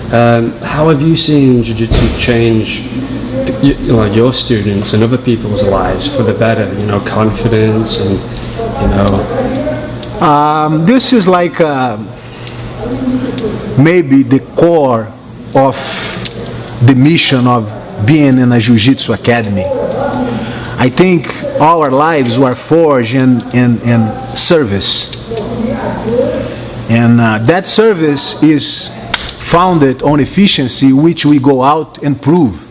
How have you seen Jiu-Jitsu change your students and other people's lives for the better? Confidence and This is like maybe the core of the mission of being in a Jiu-Jitsu academy. I think our lives were forged in service. And that service is founded on efficiency, which we go out and prove.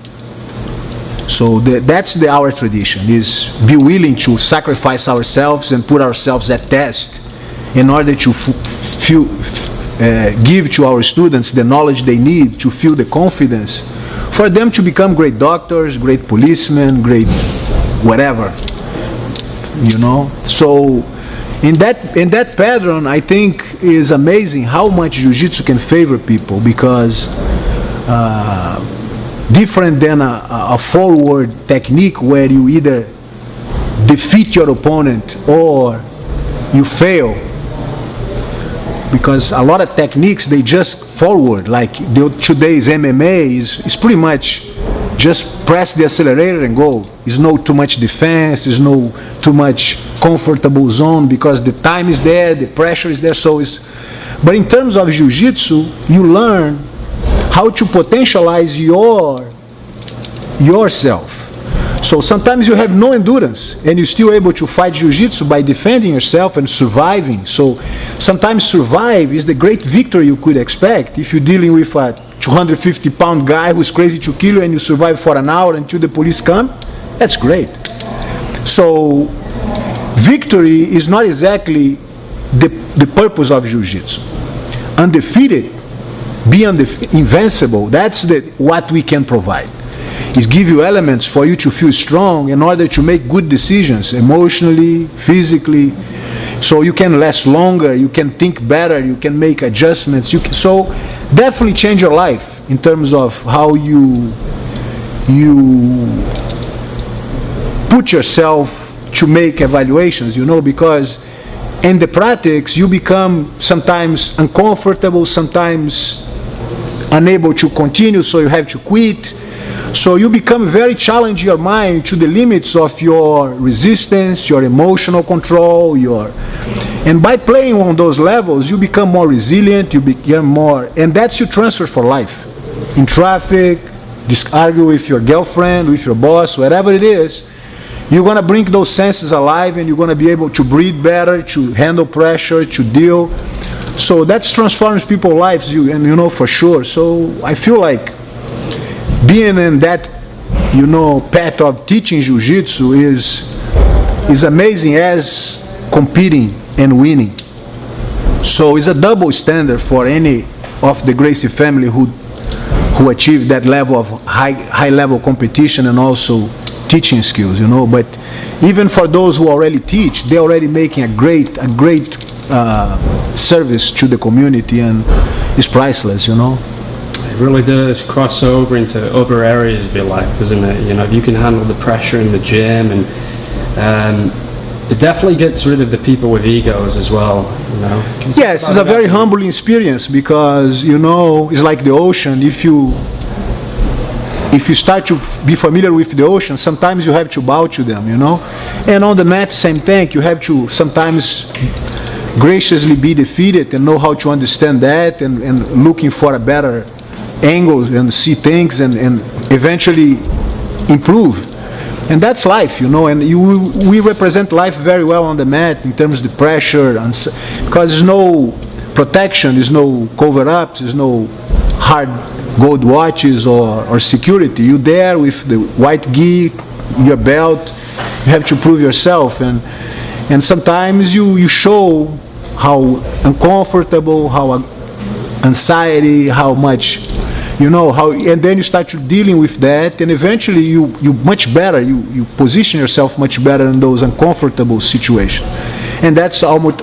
So that's our tradition, is be willing to sacrifice ourselves and put ourselves at test in order to give to our students the knowledge they need to feel the confidence for them to become great doctors, great policemen, great whatever, So in that pattern, I think is amazing how much Jiu-Jitsu can favor people, because different than a forward technique where you either defeat your opponent or you fail, because a lot of techniques, they just forward, like today's MMA is pretty much just press the accelerator and go. There's no too much defense, there's no too much comfortable zone, because the time is there, the pressure is there. But in terms of Jiu-Jitsu, you learn how to potentialize yourself. So sometimes you have no endurance and you're still able to fight Jiu-Jitsu by defending yourself and surviving. So sometimes survive is the great victory you could expect if you're dealing with a 250-pound guy who's crazy to kill you and you survive for an hour until the police come. That's great. So victory is not exactly the purpose of Jiu-Jitsu. Undefeated, be invincible, that's what we can provide. Is give you elements for you to feel strong in order to make good decisions emotionally, physically, so you can last longer, you can think better, you can make adjustments. So definitely change your life in terms of how you put yourself to make evaluations, because in the practice you become sometimes uncomfortable, sometimes unable to continue, so you have to quit. So you become very challenging your mind to the limits of your resistance, your emotional control, and by playing on those levels, you become more resilient, you become more, and that's your transfer for life. In traffic, argue with your girlfriend, with your boss, whatever it is, you're going to bring those senses alive and you're going to be able to breathe better, to handle pressure, to deal. So that transforms people's lives, for sure. So I feel like being in that, path of teaching Jiu-Jitsu is amazing as competing and winning. So it's a double standard for any of the Gracie family who achieve that level of high level competition and also teaching skills, But even for those who already teach, they're already making a great service to the community, and it's priceless, It really does cross over into other areas of your life, doesn't it? If you can handle the pressure in the gym, and it definitely gets rid of the people with egos as well. Yes, it's a very humbling experience, because it's like the ocean. If you start to be familiar with the ocean, sometimes you have to bow to them, And on the mat, same thing. You have to sometimes graciously be defeated and know how to understand that, and looking for a better angle and see things and eventually improve. And that's life, and we represent life very well on the mat in terms of the pressure, because there's no protection, there's no cover-ups, there's no hard gold watches or security. You're there with the white gi, your belt, you have to prove yourself, and sometimes you show how uncomfortable, how anxiety, how much, and then you start to dealing with that, and eventually you much better, you position yourself much better in those uncomfortable situations. And that's almost